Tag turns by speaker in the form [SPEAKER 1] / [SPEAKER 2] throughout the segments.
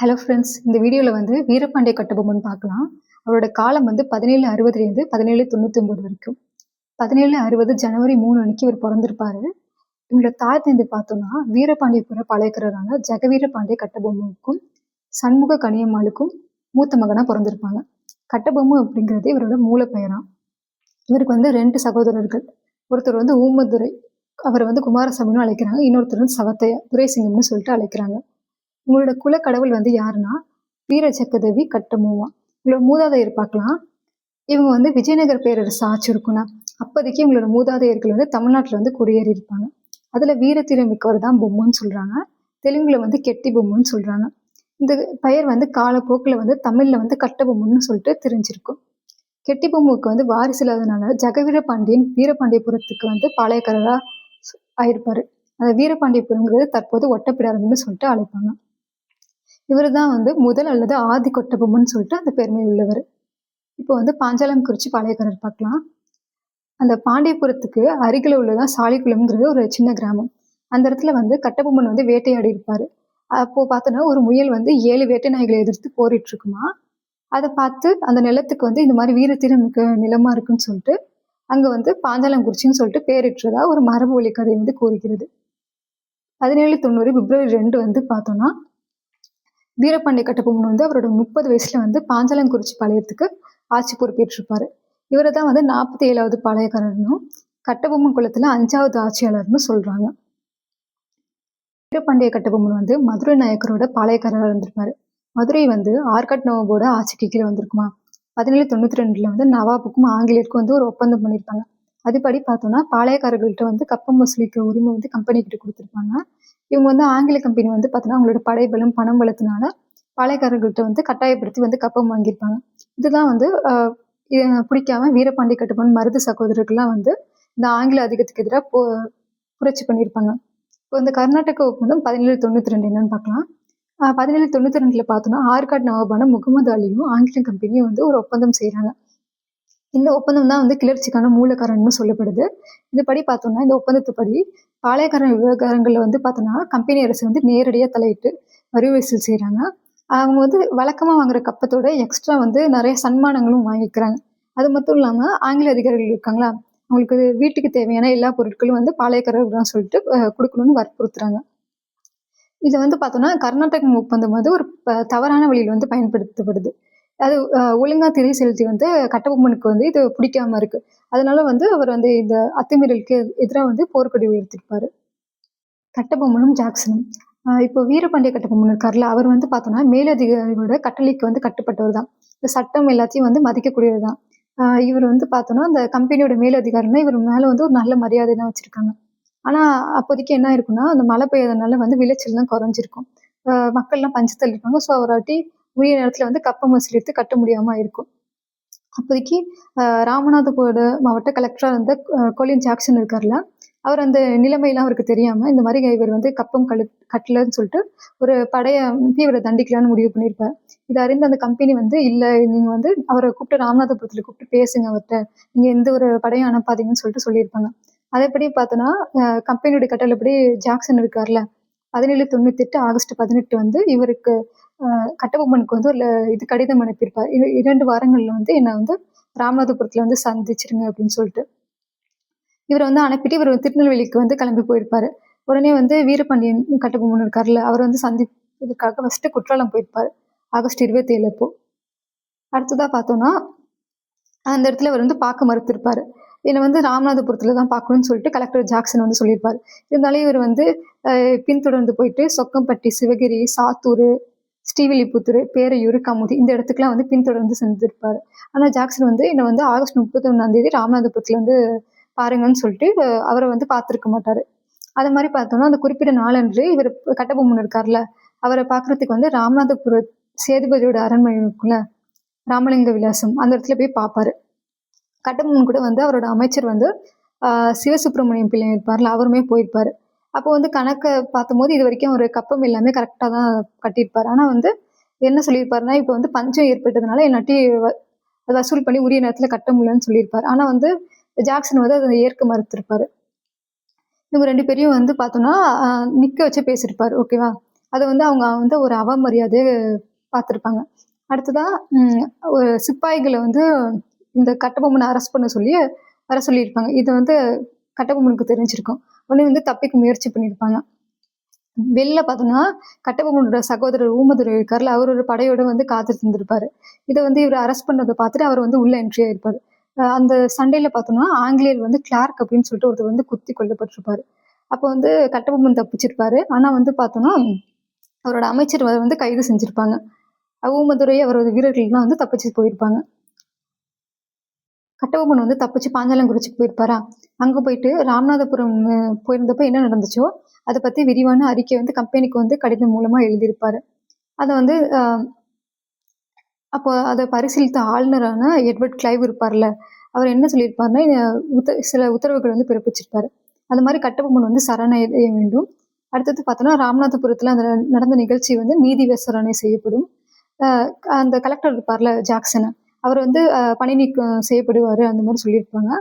[SPEAKER 1] Hello friends, இந்த வீடியோவில் வந்து வீரபாண்டிய கட்டபொம்மன் பார்க்கலாம். அவரோட காலம் வந்து 1760 1799 வரைக்கும். 1760 ஜனவரி 3 அன்னைக்கு இவர் பிறந்திருப்பாரு. இவங்களோட தாய் தந்தை பார்த்தோம்னா வீரபாண்டியபுர பழையக்கரரான ஜெகவீர பாண்டிய கட்டபொம்மனுக்கும் சண்முக கனியம்மாளுக்கும் மூத்த மகனாக பிறந்திருப்பாங்க. கட்டபொம்மு அப்படிங்கிறது இவரோட மூல பெயராம். இவருக்கு வந்து 2 சகோதரர்கள். ஒருத்தர் வந்து ஊமதுரை, அவரை வந்து குமாரசாமின்னு அழைக்கிறாங்க. இன்னொருத்தர் வந்து சவத்தையா துரைசிங்கம்னு சொல்லிட்டு அழைக்கிறாங்க. உங்களோட குல கடவுள் வந்து யாருன்னா வீர ஜக்கதேவி கட்டபொம்மா. இவங்களோட மூதாதையர் பார்க்கலாம். இவங்க வந்து விஜயநகர பேரரசு ஆட்சி இருக்குன்னா அப்போதைக்கு இவங்களோட மூதாதையர்கள் வந்து தமிழ்நாட்டில் வந்து குடியேறி இருப்பாங்க. அதில் வீரத்தீரம் மிக்கவர் தான் பொம்முன்னு சொல்கிறாங்க. தெலுங்குல வந்து கெட்டி பொம்முன்னு சொல்கிறாங்க. இந்த பெயர் வந்து காலப்போக்கில் வந்து தமிழில் வந்து கட்டபொம்முன்னு சொல்லிட்டு தெரிஞ்சிருக்கும். கெட்டி பொம்முக்கு வந்து வாரிசு இல்லாதனால ஜெகவீர பாண்டியன் வீரபாண்டியபுரத்துக்கு வந்து பாளையக்காரராக ஆயிருப்பாரு. அந்த வீரபாண்டியபுரங்கிறது தற்போது ஒட்டப்பிடாரம்னு சொல்லிட்டு அழைப்பாங்க. இவர் தான் வந்து முதல் அல்லது ஆதி கொட்டபொம்மன் சொல்லிட்டு அந்த பெருமை உள்ளவர். இப்போ வந்து பாஞ்சாலங்குறிச்சி பாளையக்காரர் பார்க்கலாம். அந்த பாண்டியபுரத்துக்கு அருகில் உள்ளதான் சாலிக்குளம்ங்கிறது ஒரு சின்ன கிராமம். அந்த இடத்துல வந்து கட்டபொம்மன் வந்து வேட்டையாடி இருப்பாரு. அப்போ பார்த்தோன்னா ஒரு முயல் வந்து 7 வேட்டை நாய்களை எதிர்த்து போரிட்டு இருக்குமா. அதை பார்த்து அந்த நிலத்துக்கு வந்து இந்த மாதிரி வீரத்தீரம் மிக்க நிலமா இருக்குன்னு சொல்லிட்டு அங்க வந்து பாஞ்சாலங்குறிச்சின்னு சொல்லிட்டு பேரிட்டுறதா ஒரு மரபு வழி கதை வந்து கூறுகிறது. 1790 பிப்ரவரி 2 வந்து பார்த்தோம்னா வீரபாண்டிய கட்டபொம்மன் வந்து அவரோட 30 வயசுல வந்து பாஞ்சாலங்குறிச்சி பாளையத்துக்கு ஆட்சி பொறுப்பேற்றிருப்பாரு. இவரை தான் வந்து 47வது பாளையக்காரர்னும் கட்டபொம்மன் குலத்துல 5வது ஆட்சியாளர்னு சொல்றாங்க. வீரபாண்டிய கட்டபொம்மன் வந்து மதுரை நாயக்கரோட பாளையக்காரராக இருந்திருப்பாரு. மதுரை வந்து ஆர்காட் நவாபோட ஆட்சிக்கு கீழே வந்திருக்குமா. 1792 வந்து நவாபுக்கும் ஆங்கிலேயருக்கும் வந்து ஒரு ஒப்பந்தம் பண்ணியிருப்பாங்க. அதுபடி பார்த்தோம்னா பாளையக்காரர்கள்ட்ட வந்து கப்பம் வசூலிக்கிற உரிமை வந்து கம்பெனி கிட்ட கொடுத்துருப்பாங்க. இவங்க வந்து ஆங்கில கம்பெனி வந்து பார்த்தோன்னா அவங்களோட படைபலம் பணம் பலத்தினால பாளையக்காரர்கள்ட்ட வந்து கட்டாயப்படுத்தி வந்து கப்பம் வாங்கியிருப்பாங்க. இதுதான் வந்து பிடிக்காம வீரபாண்டிய கட்டபொம்மன் மருது சகோதரர்கள்லாம் வந்து இந்த ஆங்கில அதிகத்துக்கு எதிராக புரட்சி பண்ணியிருப்பாங்க. இப்போ இந்த கர்நாடக ஒப்பந்தம் 1792 என்னன்னு பார்க்கலாம். 1792 பார்த்தோம்னா ஆர்காட் நவாபான முகமது அலியும் ஆங்கில கம்பெனியும் வந்து ஒரு ஒப்பந்தம் செய்கிறாங்க. இந்த ஒப்பந்தம் தான் வந்து கிளர்ச்சிக்கான மூல காரணம்னு சொல்லப்படுது. இதுபடி பார்த்தோம்னா இந்த ஒப்பந்தத்துப்படி பாளையக்காரன் விவகாரங்களில் வந்து பார்த்தோம்னா கம்பெனி அரசு வந்து நேரடியாக தலையிட்டு வரி வசூல் செய்கிறாங்க. அவங்க வந்து வழக்கமாக வாங்குற கப்பத்தோட எக்ஸ்ட்ரா வந்து நிறைய சன்மானங்களும் வாங்கிக்கிறாங்க. அது மட்டும் இல்லாமல் ஆங்கில அதிகாரிகள் இருக்காங்களா, அவங்களுக்கு வீட்டுக்கு தேவையான எல்லா பொருட்களும் வந்து பாளையக்காரர்கள் தான் சொல்லிட்டு கொடுக்கணும்னு வற்புறுத்துறாங்க. இதை வந்து பார்த்தோம்னா கர்நாடக ஒப்பந்தம் வந்து ஒரு தவறான வழியில் வந்து பயன்படுத்தப்படுது. அது ஒழுங்கா திரை செலுத்தி வந்து கட்டபொம்மனுக்கு வந்து இது பிடிக்காம இருக்கு. அதனால வந்து அவர் வந்து இந்த அத்துமீறலுக்கு எதிராக வந்து போர்க்கொடி உயர்த்திருப்பாரு. கட்டபொம்மனும் ஜாக்சனும் இப்போ வீரபாண்டிய கட்டபொம்மன் இருக்கார்ல, அவர் வந்து பார்த்தோம்னா மேலதிகாரியோட கட்டளைக்கு வந்து கட்டுப்பட்டவர் தான். இந்த சட்டம் எல்லாத்தையும் வந்து மதிக்கக்கூடியவர் தான். இவர் வந்து பார்த்தோம்னா அந்த கம்பெனியோட மேலதிகாரினா இவர் மேலே வந்து ஒரு நல்ல மரியாதை தான் வச்சிருக்காங்க. ஆனா அப்போதைக்கு என்ன இருக்குன்னா அந்த மழை பெய்யறதுனால வந்து விளைச்சல்லாம் குறைஞ்சிருக்கும். மக்கள்லாம் பஞ்சத்தில் இருப்பாங்க. ஸோ அவராட்டி உரிய நேரத்துல வந்து கப்பம் வசூலித்து கட்ட முடியாம இருக்கும். அப்போதைக்கு ராமநாதபுரம் மாவட்ட கலெக்டரா இருந்த கொலின் ஜாக்சன் இருக்கார்ல, அவர் அந்த நிலைமையெல்லாம் அவருக்கு தெரியாம இந்த மாதிரி இவர் வந்து கப்பம் கட்டலன்னு சொல்லிட்டு ஒரு படைய அனுப்பி இவரை தண்டிக்கலான்னு முடிவு பண்ணியிருப்பார். இதை அறிந்த அந்த கம்பெனி வந்து இல்லை, நீங்க வந்து அவரை கூப்பிட்டு ராமநாதபுரத்துல கூப்பிட்டு பேசுங்க அவர்கிட்ட, நீங்க எந்த ஒரு படையும் அனுப்பாதீங்கன்னு சொல்லிட்டு சொல்லியிருப்பாங்க. அதேபடி பார்த்தோன்னா கம்பெனியோட கட்டளைப்படி ஜாக்சன் இருக்கார்ல, 1798 ஆகஸ்ட் 18 வந்து இவருக்கு கட்டபொம்மனுக்கு வந்து ஒரு இது கடிதம் அனுப்பியிருப்பார். 2 வாரங்கள்ல வந்து என்னை வந்து ராமநாதபுரத்துல வந்து சந்திச்சிருங்க அப்படின்னு சொல்லிட்டு. இவரை வந்து அனுப்பிட்டு இவர் திருநெல்வேலிக்கு வந்து கிளம்பி போயிருப்பாரு. உடனே வந்து வீரபாண்டியன் கட்டபொம்மன் இருக்காருல்ல, அவர் வந்து சந்திப்பதற்காக ஃபர்ஸ்ட் குற்றாலம் போயிருப்பாரு ஆகஸ்ட் 27 அப்போ. அடுத்ததா பார்த்தோம்னா அந்த இடத்துல அவர் வந்து பார்க்க மறுத்திருப்பாரு. என்னை வந்து ராமநாதபுரத்துல தான் பார்க்கணும்னு சொல்லிட்டு கலெக்டர் ஜாக்சன் வந்து சொல்லியிருப்பாரு. இருந்தாலும் இவர் வந்து பின்தொடர்ந்து போயிட்டு சொக்கம்பட்டி, சிவகிரி, சாத்தூர், ஸ்ரீவில்லிபுத்தூர், பேரையூர், கமுதி இந்த இடத்துக்குலாம் வந்து பின்தொடர்ந்து செஞ்சிருப்பாரு. ஆனால் ஜாக்சன் வந்து என்னை வந்து ஆகஸ்ட் 31 ராமநாதபுரத்துல வந்து பாருங்கன்னு சொல்லிட்டு அவரை வந்து பார்த்துருக்க மாட்டாரு. அது மாதிரி பார்த்தோம்னா அந்த குறிப்பிட்ட நாளன்று இவர் கட்டபொம்மன் இருக்கார்ல, அவரை பார்க்கறதுக்கு வந்து ராமநாதபுரம் சேதுபதியோட அரண்மனை இருக்குல்ல, ராமலிங்க விலாசம் அந்த இடத்துல போய் பார்ப்பாரு. கட்டபொம்மன் கூட வந்து அவரோட அமைச்சர் வந்து சிவசுப்பிரமணியம் பிள்ளை இருப்பார்ல, அவருமே போயிருப்பாரு. அப்போ வந்து கணக்கை பார்த்தபோது இது வரைக்கும் ஒரு கப்பம் எல்லாமே கரெக்டாக தான் கட்டியிருப்பாரு. ஆனால் வந்து என்ன சொல்லியிருப்பாருன்னா, இப்போ வந்து பஞ்சம் ஏற்பட்டதுனால என்னாட்டி வசூல் பண்ணி உரிய நேரத்தில் கட்ட முடியலன்னு சொல்லியிருப்பாரு. ஆனால் வந்து ஜாக்சன் வந்து அதை ஏற்க மறுத்திருப்பாரு. இவங்க 2 பேரையும் வந்து பார்த்தோம்னா நிற்க வச்சு பேசியிருப்பாரு. ஓகேவா. அதை வந்து அவங்க வந்து ஒரு அவமரியாதையை பார்த்துருப்பாங்க. அடுத்ததா ஒரு சிப்பாய்களை வந்து இந்த கட்டபொம்மனை அரெஸ்ட் பண்ண சொல்லி வர சொல்லியிருப்பாங்க. இது வந்து கட்டபொம்மனுக்கு தெரிஞ்சிருக்கும். உடனே வந்து தப்பிக்க முயற்சி பண்ணியிருப்பாங்க. வெளில பார்த்தோம்னா, கட்டபொம்மனோட சகோதரர் ஊமதுரை இருக்கார்ல, அவர் ஒரு படையோட வந்து காத்துட்டு இருந்திருப்பாரு. இதை வந்து இவர் அரெஸ்ட் பண்ணதை பார்த்துட்டு அவர் வந்து உள்ள என்ட்ரி ஆயிருப்பாரு. அந்த சண்டையில பார்த்தோம்னா, ஆங்கிலேயர் வந்து கிளார்க் அப்படின்னு சொல்லிட்டு ஒருத்தர் வந்து குத்தி கொல்லப்பட்டிருப்பாரு. அப்போ வந்து கட்டபொம்மன் தப்பிச்சிருப்பாரு. ஆனா வந்து பார்த்தோம்னா, அவரோட அமைச்சர் வந்து கைது செஞ்சிருப்பாங்க. ஊமதுரை அவரோட வீரர்கள்லாம் வந்து தப்பிச்சு போயிருப்பாங்க. கட்டபொம்மன் வந்து தப்பிச்சு பாஞ்சாலங்குறிச்சிக்கு போயிருப்பாரா? அங்க போயிட்டு ராமநாதபுரம் போயிருந்தப்ப என்ன நடந்துச்சோ அதை பத்தி விரிவான அறிக்கை வந்து கம்பெனிக்கு வந்து கடிதம் மூலமா எழுதியிருப்பாரு. அதை வந்து அப்போ அதை பரிசீலித்த ஆளுநரான எட்வர்ட் கிளைவ் இருப்பார்ல, அவர் என்ன சொல்லியிருப்பாருன்னா, சில உத்தரவுகள் வந்து பிறப்பிச்சிருப்பாரு. அது மாதிரி கட்டபொம்மன் வந்து சரணடைய வேண்டும். அடுத்தது பார்த்தோன்னா ராமநாதபுரத்தில் அந்த நடந்த நிகழ்ச்சி வந்து நீதி விசாரணை செய்யப்படும். அந்த கலெக்டர் இருப்பார்ல ஜாக்சன், அவர் வந்து பணி நீக்கம் செய்யப்படுவார் அந்த மாதிரி சொல்லியிருப்பாங்க.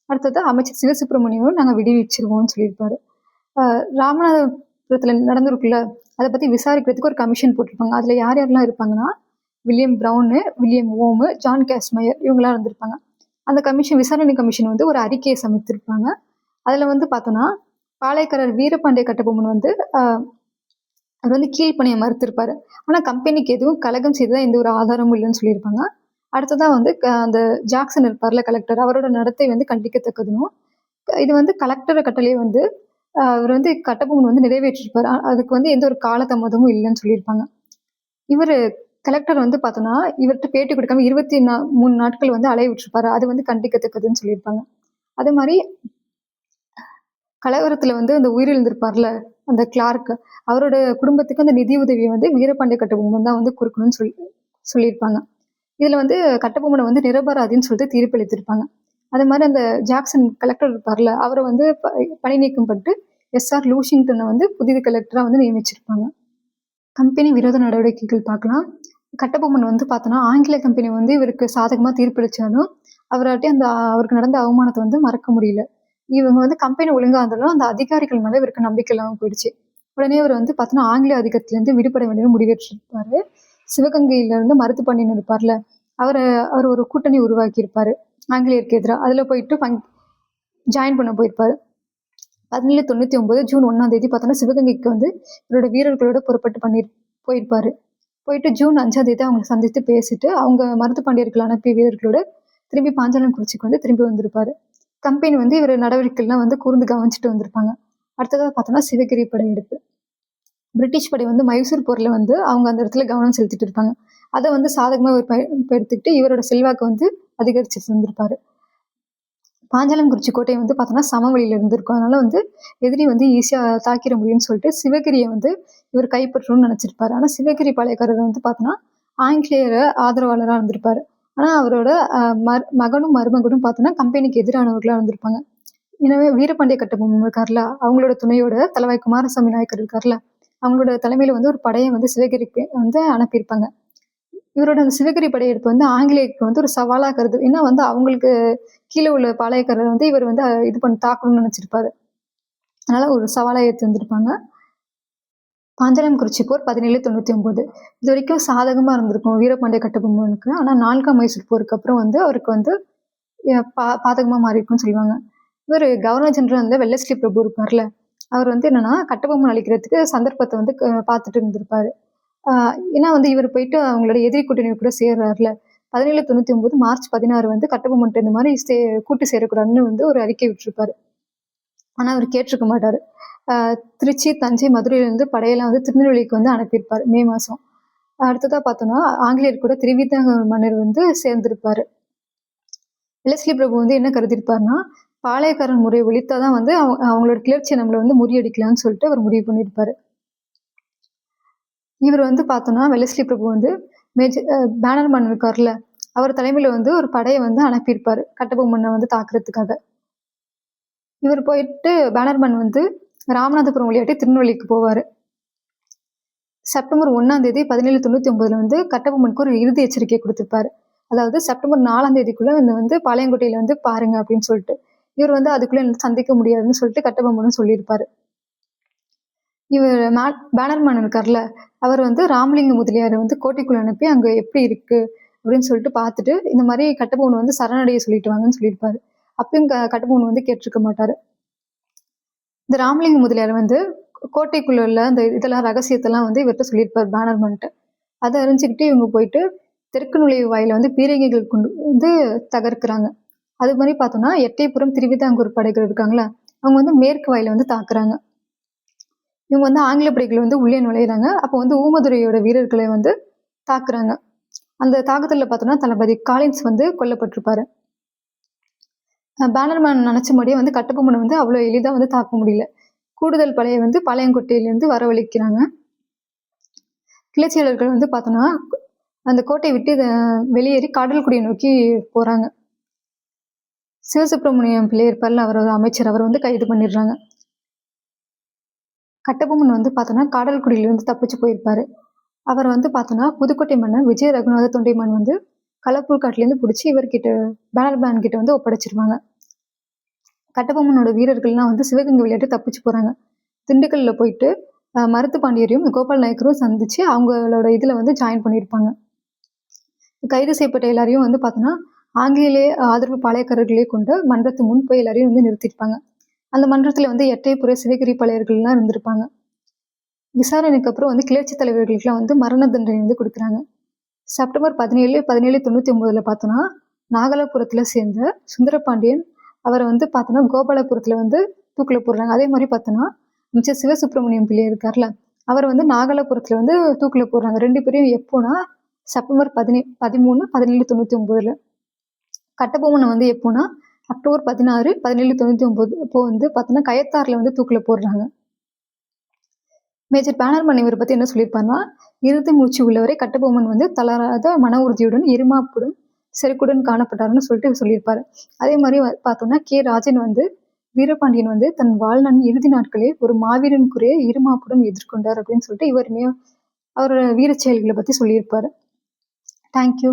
[SPEAKER 1] அடுத்தது அமைச்சர் சிவசுப்பிரமணியம் நாங்கள் விடுவிச்சிருவோம்னு சொல்லியிருப்பாரு. ராமநாதபுரத்தில் நடந்திருக்குல்ல, அதை பற்றி விசாரிக்கிறதுக்கு ஒரு கமிஷன் போட்டிருப்பாங்க. அதில் யார் யாரெல்லாம் இருப்பாங்கன்னா, William Brown, William Ohm, John Casimir இவங்களாம் இருந்திருப்பாங்க. அந்த கமிஷன் விசாரணை கமிஷன் வந்து ஒரு அறிக்கையை சமைத்திருப்பாங்க. அதில் வந்து பார்த்தோன்னா, பாளையக்காரர் வீரபாண்டிய கட்டபொம்மன் வந்து அவர் வந்து கீழ்ப்பணியை மறுத்திருப்பாரு. ஆனால் கம்பெனிக்கு எதுவும் கலகம் செய்ததா எந்த ஒரு ஆதாரமும் இல்லைன்னு சொல்லியிருப்பாங்க. அடுத்ததாக வந்து அந்த ஜாக்சன் இருப்பார்ல கலெக்டர், அவரோட நடத்தை வந்து கண்டிக்கத்தக்கதும், இது வந்து கலெக்டர் கட்டளையை வந்து அவர் வந்து கட்டபொம்மன் வந்து நிறைவேற்றிருப்பார். அதுக்கு வந்து எந்த ஒரு காலதாமதமும் இல்லைன்னு சொல்லியிருப்பாங்க. இவர் கலெக்டர் வந்து பார்த்தோன்னா, இவர்கிட்ட பேட்டி கொடுக்காம 23 நாட்கள் வந்து அலைய விட்டுருப்பாரு. அது வந்து கண்டிக்கத்தக்கதுன்னு சொல்லியிருப்பாங்க. அதே மாதிரி கலவரத்தில் வந்து அந்த உயிரிழந்திருப்பார்ல அந்த கிளார்க், அவரோட குடும்பத்துக்கு அந்த நிதி உதவியை வந்து வீரபாண்டிய கட்டபொம்மன் தான் வந்து கொடுக்கணும்னு சொல்லியிருப்பாங்க. இதில் வந்து கட்டபொம்மனை வந்து நிரபராதின்னு சொல்லிட்டு தீர்ப்பளித்திருப்பாங்க. அதே மாதிரி அந்த ஜாக்சன் கலெக்டர் இருப்பார்ல, அவரை வந்து பணி நீக்கம் பண்ணிட்டு எஸ்ஆர் லூஷிங்டனை வந்து புதிய கலெக்டராக வந்து நியமிச்சிருப்பாங்க. கம்பெனி விரோத நடவடிக்கைகள் பார்க்கலாம். கட்டபொம்மன் வந்து பார்த்தோன்னா, ஆங்கில கம்பெனி வந்து இவருக்கு சாதகமாக தீர்ப்பளித்தாலும் அவராட்டி அவருக்கு நடந்த அவமானத்தை வந்து மறக்க முடியல. இவங்க வந்து கம்பெனி ஒழுங்காக இருந்தாலும் அந்த அதிகாரிகள் மேலே இவருக்கு நம்பிக்கை இல்லாமல் போயிடுச்சு. உடனே அவர் வந்து பார்த்தோன்னா, ஆங்கில அதிகாரத்துலேருந்து விடுபட வேண்டிய முடிவெற்றிருப்பாரு. சிவகங்கையிலேருந்து மருத்துப்பாண்டியன் இருப்பார்ல, அவர் ஒரு கூட்டணி உருவாக்கியிருப்பாரு ஆங்கிலேயருக்கு எதிராக. அதில் போயிட்டு ஜாயின் பண்ண போயிருப்பாரு. 1799 ஜூன் 1ஆம் தேதி பார்த்தோன்னா, சிவகங்கைக்கு வந்து இவரோட வீரர்களோட புறப்பட்டு போயிருப்பாரு. போயிட்டு ஜூன் 5ஆம் தேதி அவங்களை சந்தித்து பேசிட்டு, அவங்க மருத்துப்பாண்டியர்கள் அனுப்பிய வீரர்களோட திரும்பி பாஞ்சாலங்குறிச்சிக்கு வந்து திரும்பி வந்திருப்பாரு. கம்பெனி வந்து இவர் நடவடிக்கைகள்லாம் வந்து கூர்ந்து கவனிச்சுட்டு வந்திருப்பாங்க. அடுத்ததாக பார்த்தோன்னா, சிவகிரி படையெடுப்பு. பிரிட்டிஷ் படை வந்து மைசூர் போரில் வந்து அவங்க அந்த இடத்துல கவனம் செலுத்திட்டு இருப்பாங்க. அதை வந்து சாதகமாக எடுத்துக்கிட்டு இவரோட செல்வாக்கு வந்து அதிகரிச்சுட்டு இருந்திருப்பாரு. பாஞ்சாலங்குறிச்சி கோட்டை வந்து பார்த்தோன்னா சமவெளியில் இருந்திருக்கும். அதனால வந்து எதிரி வந்து ஈஸியாக தாக்கிட முடியும்னு சொல்லிட்டு சிவகிரியை வந்து இவர் கைப்பற்றணும்னு நினச்சிருப்பாரு. ஆனால் சிவகிரி பாளையக்காரர் வந்து பார்த்தோன்னா ஆங்கிலேயர ஆதரவாளராக இருந்திருப்பாரு. ஆனால் அவரோட மகனும் மருமகனும் பார்த்தோன்னா கம்பெனிக்கு எதிரானவர்களாக இருந்திருப்பாங்க. எனவே வீரபாண்டிய கட்டபொம்மன் இருக்கார்ல, அவங்களோட துணையோட தலைவாய் குமாரசாமி நாயக்கர் இருக்கார்ல, அவங்களோட தலைமையில் வந்து ஒரு படையை வந்து சிவகிரிக்கு வந்து அனுப்பியிருப்பாங்க. இவரோட அந்த சிவகிரி படையெடுப்பு வந்து ஆங்கிலேயருக்கு வந்து ஒரு சவாலாக கருது. ஏன்னா வந்து அவங்களுக்கு கீழே உள்ள பாளையக்காரர் வந்து இவர் வந்து இது பண்ணி தாக்கணும்னு நினச்சிருப்பாரு. அதனால ஒரு சவாலாக ஏற்று வந்திருப்பாங்க. பாஞ்சாலங்குறிச்சி போர் 1799 இது வரைக்கும் சாதகமாக இருந்திருக்கும் வீரபாண்டிய கட்டபொம்மனுக்கு. ஆனால் 4ஆம் மைசூர் போருக்கு அப்புறம் வந்து அவருக்கு வந்து பாதகமாக மாறி இருக்குன்னு சொல்லுவாங்க. இவர் கவர்னர் ஜெனரல் வந்து வெள்ளஸ்லி பிரபு இருப்பார்ல, அவர் வந்து என்னன்னா கட்டபொம்மன் அழிக்கிறதுக்கு சந்தர்ப்பத்தை வந்து பார்த்துட்டு இருந்திருப்பாரு. ஏன்னா வந்து இவர் போயிட்டு அவங்களோட எதிரி கூட்டணி கூட சேர்றாருல. 1799 மார்ச் 16 வந்து கட்டபொம்மன்ட்ட இந்த மாதிரி கூட்டு சேரக்கூடாதுன்னு வந்து ஒரு அறிக்கை விட்டுருப்பாரு. ஆனால் அவர் கேட்டிருக்க மாட்டாரு. திருச்சி, தஞ்சை, மதுரையிலேருந்து படையெல்லாம் வந்து திருநெல்வேலிக்கு வந்து அனுப்பியிருப்பாரு மே மாதம். அடுத்ததாக பார்த்தோம்னா ஆங்கிலேயர் கூட திருவிதாங்கூர் மன்னர் வந்து சேர்ந்திருப்பாரு. வெள்ளஸ்லி பிரபு வந்து என்ன கருதியிருப்பாருன்னா, பாளையக்காரன் முறையை ஒழித்தாதான் வந்து அவங்களோட கிளர்ச்சியை நம்மளை வந்து முறியடிக்கலாம்னு சொல்லிட்டு அவர் முடிவு பண்ணியிருப்பாரு. இவர் வந்து பார்த்தோன்னா வெள்ளஸ்லி பிரபு வந்து பேனர்மேன் இருக்கார்ல, அவர் தலைமையில் வந்து ஒரு படையை வந்து அனுப்பியிருப்பாரு கட்டபொம்மனை வந்து தாக்குறதுக்காக. இவர் போயிட்டு பேனர்மேன் வந்து ராமநாதபுரம் வழியாட்டி திருநெல்வேலிக்கு போவார். செப்டம்பர் 1ஆம் தேதி 1799 வந்து கட்டபொம்மனுக்கு ஒரு இறுதி எச்சரிக்கை கொடுத்துருப்பாரு. அதாவது செப்டம்பர் 4ஆம் தேதிக்குள்ள வந்து பாளையங்கோட்டையில வந்து பாருங்க அப்படின்னு சொல்லிட்டு. இவர் வந்து அதுக்குள்ள சந்திக்க முடியாதுன்னு சொல்லிட்டு கட்டபொம்மனும் சொல்லியிருப்பாரு. இவர் பேனர்மேன் இருக்கார்ல, அவர் வந்து ராமலிங்க முதலியாரை வந்து கோட்டைக்குள்ள அனுப்பி அங்க எப்படி இருக்கு அப்படின்னு சொல்லிட்டு பார்த்துட்டு, இந்த மாதிரி கட்டபொம்மன் வந்து சரணடைய சொல்லிட்டு வாங்கன்னு சொல்லியிருப்பாரு. அப்பயும் கட்டபொம்மன் வந்து கேட்டிருக்க மாட்டாரு. இந்த ராமலிங்க முதலியார் வந்து கோட்டைக்குள்ள உள்ள அந்த இதெல்லாம் ரகசியத்தெல்லாம் வந்து இவர்கிட்ட சொல்லியிருப்பார் பேனர்மேன்ட்டு. அதை அறிஞ்சுக்கிட்டு இவங்க போயிட்டு தெற்கு நுழைவு வாயில வந்து பீரங்கிகள் கொண்டு வந்து தகர்க்கிறாங்க. அது மாதிரி பார்த்தோம்னா எட்டயபுரம் திருவிதாங்கூர் படைகள் இருக்காங்களா, அவங்க வந்து மேற்கு வாயில வந்து தாக்குறாங்க. இவங்க வந்து ஆங்கில படைகள் வந்து உள்ளே நுழையிறாங்க. அப்போ வந்து ஊமதுரையோட வீரர்களை வந்து தாக்குறாங்க. அந்த தாக்குதலில் பார்த்தோம்னா தளபதி காலின்ஸ் வந்து கொல்லப்பட்டிருப்பாரு. பேனர்மேன் நினைச்சபடியே வந்து கட்டபொம்மனை வந்து அவ்வளோ எளிதாக வந்து தாக்க முடியல. கூடுதல் படையை வந்து பாளையங்கோட்டையிலேருந்து வரவழைக்கிறாங்க. கிளர்ச்சியாளர்கள் வந்து பார்த்தோம்னா அந்த கோட்டையை விட்டு வெளியேறி காடல்குடியை நோக்கி போறாங்க. சிவசுப்பிரமணியம் பிள்ளை இருப்பார்ல, அவரோட அமைச்சர், அவர் வந்து கைது பண்ணிடுறாங்க. கட்டபொம்மன் வந்து பார்த்தோன்னா காடல்குடியிலிருந்து தப்பிச்சு போயிருப்பாரு. அவர் வந்து பார்த்தோன்னா புதுக்கோட்டை மன்னன் விஜய ரகுநாத தொண்டைமான் வந்து களப்பூர் காட்டிலேருந்து பிடிச்சி இவர்கிட்ட பேனர்மேன் கிட்ட வந்து ஒப்படைச்சிருவாங்க. கட்டபொம்மனோட வீரர்கள்லாம் வந்து சிவகங்கை விளையாட்டு தப்பிச்சு போறாங்க. திண்டுக்கல்ல போயிட்டு மருத்து பாண்டியரையும் கோபால் நாயக்கரும் சந்திச்சு அவங்களோட இதுல வந்து ஜாயின் பண்ணியிருப்பாங்க. கைது செய்யப்பட்ட எல்லாரையும் வந்து பார்த்தோன்னா ஆங்கிலேய ஆதரவு பாளையக்காரர்களே கொண்டு மன்றத்து முன் போய் எல்லாரையும் வந்து நிறுத்தியிருப்பாங்க. அந்த மன்றத்துல வந்து எட்டயபுர சிவகிரி பாளையர்கள்லாம் இருந்திருப்பாங்க. விசாரணைக்கு அப்புறம் வந்து கிளர்ச்சி தலைவர்களுக்குலாம் வந்து மரண தண்டனை வந்து கொடுக்குறாங்க. செப்டம்பர் 17 பார்த்தோன்னா நாகலாபுரத்துல சேர்ந்த சுந்தரபாண்டியன் அவரை வந்து பார்த்தோன்னா கோபாலபுரத்துல வந்து தூக்கில போடுறாங்க. அதே மாதிரி பார்த்தோன்னா மிச்சர் சிவசுப்பிரமணியம் பிள்ளை இருக்கார்ல, அவர் வந்து நாகலாபுரத்துல வந்து தூக்கில போடுறாங்க. 2 பேரையும் எப்போனா செப்டம்பர் 17 கட்டபொம்மனை வந்து எப்போனா அக்டோபர் 16 அப்போ வந்து பார்த்தோன்னா கயத்தாறுல வந்து தூக்கில போடுறாங்க. மேஜர் பேனர்மேன் இவரை பத்தி என்ன சொல்லியிருப்பாருன்னா, இறுதி மூச்சு உள்ளவரை கட்டபொம்மன் வந்து தளராத மன உறுதியுடன் இருமாப்புடன் செருக்குடன் காணப்பட்டாருன்னு சொல்லிட்டு சொல்லியிருப்பாரு. அதே மாதிரி பார்த்தோம்னா ராஜன் வந்து வீரபாண்டியன் வந்து தன் வாழ்நாள் இறுதி நாட்களில் ஒரு மாவீரனுக்குரிய இருமாப்புடன் எதிர்கொண்டார் அப்படின்னு சொல்லிட்டு இவருமே அவரோட வீர செயல்களை பத்தி சொல்லியிருப்பாரு. தேங்க்யூ.